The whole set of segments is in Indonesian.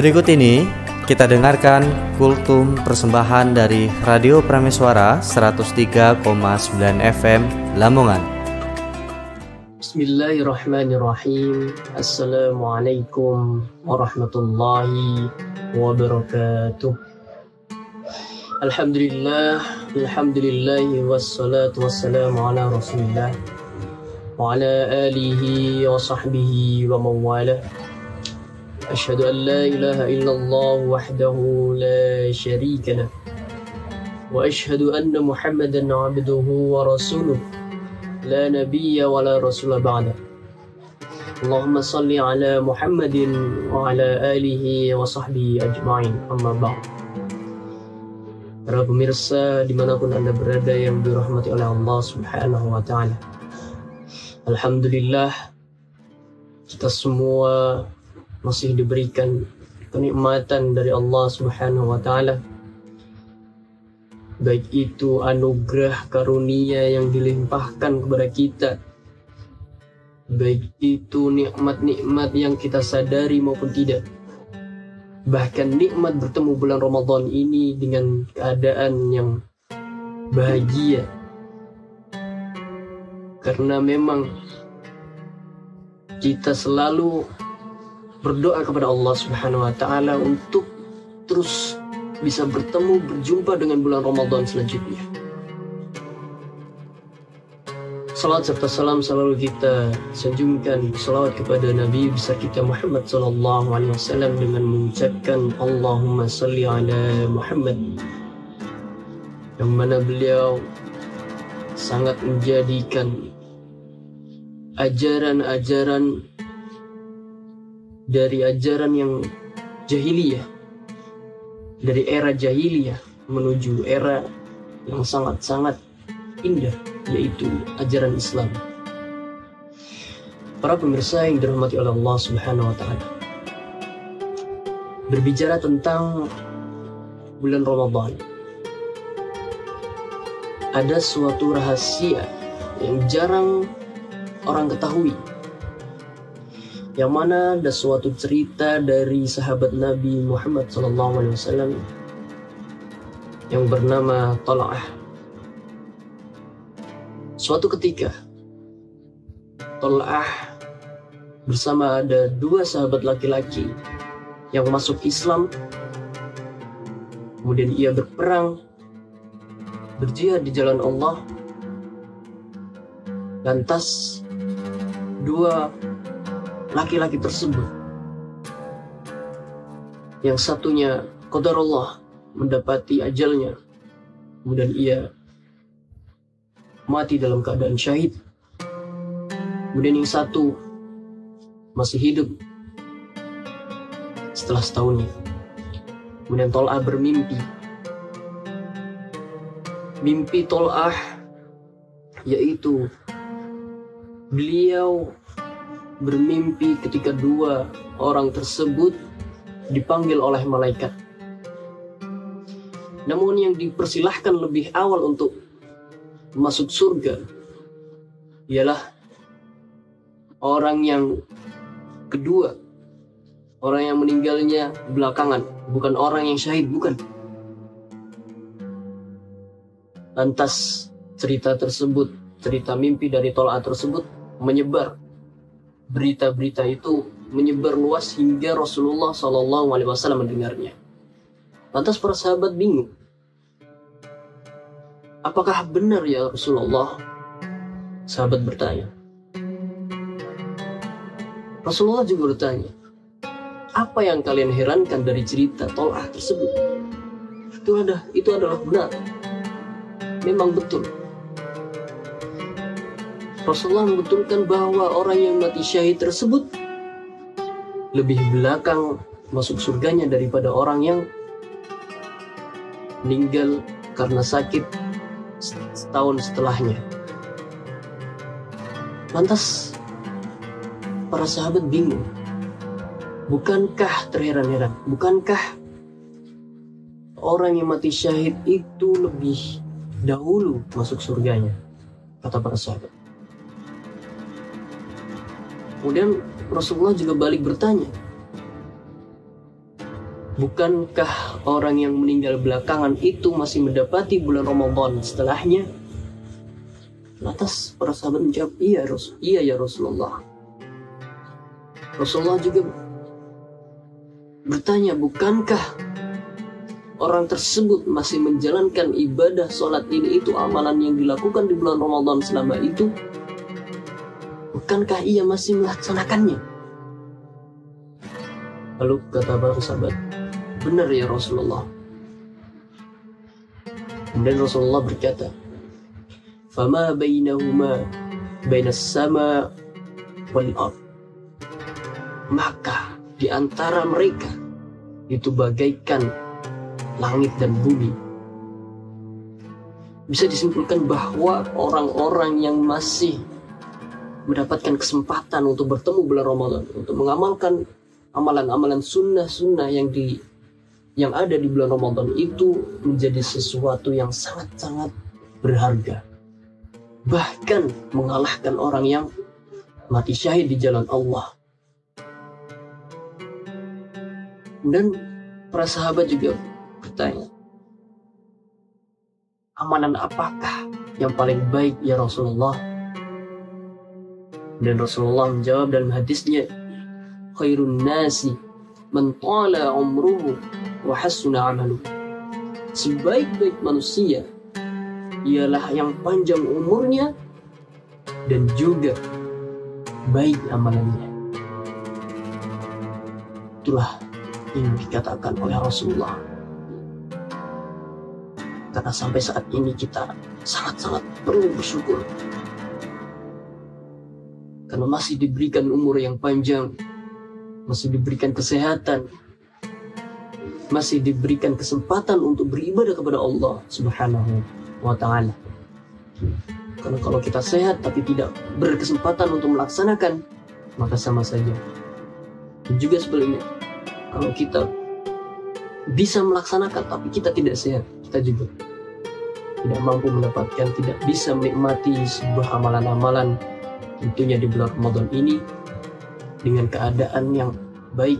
Berikut ini kita dengarkan kultum persembahan dari Radio Prameswara 103,9 FM Lamongan. Bismillahirrahmanirrahim. Assalamualaikum warahmatullahi wabarakatuh. Alhamdulillahi wassalatu wassalamu ala rasulillah wa ala alihi wa sahbihi wa mawalah. Asyhadu an la ilaha illallah wahdahu la syarika lah wa asyhadu anna Muhammadan abduhu wa rasuluh la nabiyya wa la rasula ba'da. Allahumma salli ala Muhammadin wa ala alihi wa sahbihi ajma'in, amma ba'd. Para pemirsa dimanapun Anda berada yang dirahmati oleh Allah Subhanahu wa Ta'ala, alhamdulillah kita semua masih diberikan kenikmatan dari Allah Subhanahu wa Ta'ala, baik itu anugerah karunia yang dilimpahkan kepada kita, baik itu nikmat-nikmat yang kita sadari maupun tidak. Bahkan nikmat bertemu bulan Ramadan ini dengan keadaan yang bahagia, karena memang kita selalu berdoa kepada Allah Subhanahu wa Ta'ala untuk terus bisa bertemu, berjumpa dengan bulan Ramadan selanjutnya. Salawat serta salam selalu kita sanjungkan salawat kepada Nabi besar kita Muhammad sallallahu alaihi wasallam dengan mengucapkan Allahumma salli ala Muhammad, yang mana beliau sangat menjadikan ajaran-ajaran dari ajaran yang jahiliyah, dari era jahiliyah menuju era yang sangat-sangat indah, yaitu ajaran Islam. Para pemirsa yang dirahmati oleh Allah Subhanahu wa Ta'ala, berbicara tentang bulan Ramadan, ada suatu rahasia yang jarang orang ketahui, yang mana ada suatu cerita dari sahabat Nabi Muhammad SAW yang bernama Tal'ah. Suatu ketika Tal'ah bersama ada dua sahabat laki-laki yang masuk Islam, kemudian ia berperang, berjihad di jalan Allah. Lantas dua laki-laki tersebut, yang satunya qadarullah mendapati ajalnya, kemudian ia mati dalam keadaan syahid. Kemudian yang satu masih hidup setelah setahunnya. Kemudian Tal'ah bermimpi. Mimpi Tal'ah yaitu beliau bermimpi ketika dua orang tersebut dipanggil oleh malaikat. Namun yang dipersilahkan lebih awal untuk masuk surga ialah orang yang kedua, orang yang meninggalnya belakangan, bukan orang yang syahid, bukan. Lantas cerita tersebut, cerita mimpi dari Tal'ah tersebut menyebar, berita-berita itu menyebar luas hingga Rasulullah SAW mendengarnya. Lantas para sahabat bingung, apakah benar ya Rasulullah? Sahabat bertanya. Rasulullah juga bertanya, apa yang kalian herankan dari cerita Tal'ah tersebut? Itu adalah benar. Memang betul. Rasulullah membetulkan bahwa orang yang mati syahid tersebut lebih belakang masuk surganya daripada orang yang meninggal karena sakit setahun setelahnya. Lantas para sahabat bingung. Bukankah terheran-heran? Bukankah orang yang mati syahid itu lebih dahulu masuk surganya? Kata para sahabat. Kemudian Rasulullah juga balik bertanya, bukankah orang yang meninggal belakangan itu masih mendapati bulan Ramadan setelahnya? Lantas para sahabat menjawab, iya ya Rasulullah. Rasulullah juga bertanya, bukankah orang tersebut masih menjalankan ibadah sholat ini, itu amalan yang dilakukan di bulan Ramadan selama itu? Bukankah ia masih melaksanakannya? Lalu kata para sahabat, benar ya Rasulullah. Kemudian Rasulullah berkata, fama bainahuma bainas sama wal ard, maka di antara mereka itu bagaikan langit dan bumi. Bisa disimpulkan bahwa orang-orang yang masih mendapatkan kesempatan untuk bertemu bulan Ramadan, untuk mengamalkan amalan-amalan sunnah-sunnah yang ada di bulan Ramadan, itu menjadi sesuatu yang sangat-sangat berharga. Bahkan mengalahkan orang yang mati syahid di jalan Allah. Dan para sahabat juga bertanya, amalan apakah yang paling baik ya Rasulullah? Dan Rasulullah menjawab dalam hadisnya, khairun nasi man tala umruhu wa hasuna amaluhu. Sebaik-baik manusia ialah yang panjang umurnya dan juga baik amalannya. Itulah yang dikatakan oleh Rasulullah. Karena sampai saat ini kita sangat-sangat perlu bersyukur, karena masih diberikan umur yang panjang, masih diberikan kesehatan, masih diberikan kesempatan untuk beribadah kepada Allah Subhanahu wa ta'ala. Karena kalau kita sehat tapi tidak berkesempatan untuk melaksanakan, maka sama saja. Dan juga sebaliknya, kalau kita bisa melaksanakan tapi kita tidak sehat, kita juga tidak mampu mendapatkan, tidak bisa menikmati sebuah amalan-amalan tentunya di bulan Ramadan ini dengan keadaan yang baik.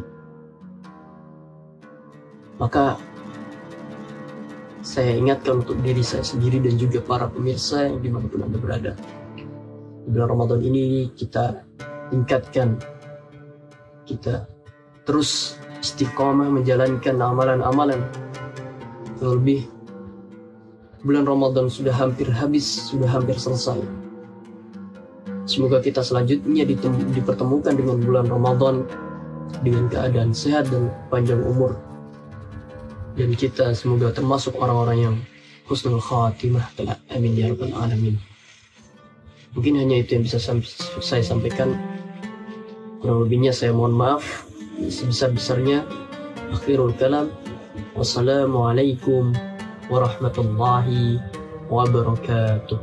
Maka saya ingatkan untuk diri saya sendiri dan juga para pemirsa yang dimanapun Anda berada, di bulan Ramadan ini kita tingkatkan, kita terus istiqomah menjalankan amalan-amalan. Terlebih bulan Ramadan sudah hampir habis, sudah hampir selesai. Semoga kita selanjutnya dipertemukan dengan bulan Ramadan dengan keadaan sehat dan panjang umur. Dan kita semoga termasuk orang-orang yang husnul khatimah. Amin ya rabbal alamin. Mungkin hanya itu yang bisa saya sampaikan. Kurang lebihnya saya mohon maaf. Sebesar-besarnya. Akhirul kalam. Wassalamualaikum warahmatullahi wabarakatuh.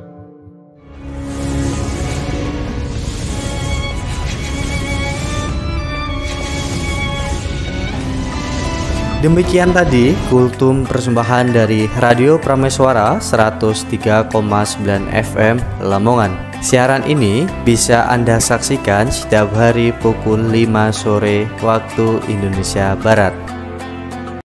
Demikian tadi kultum persembahan dari Radio Prameswara 103,9 FM Lamongan. Siaran ini bisa Anda saksikan setiap hari pukul 5 sore waktu Indonesia Barat.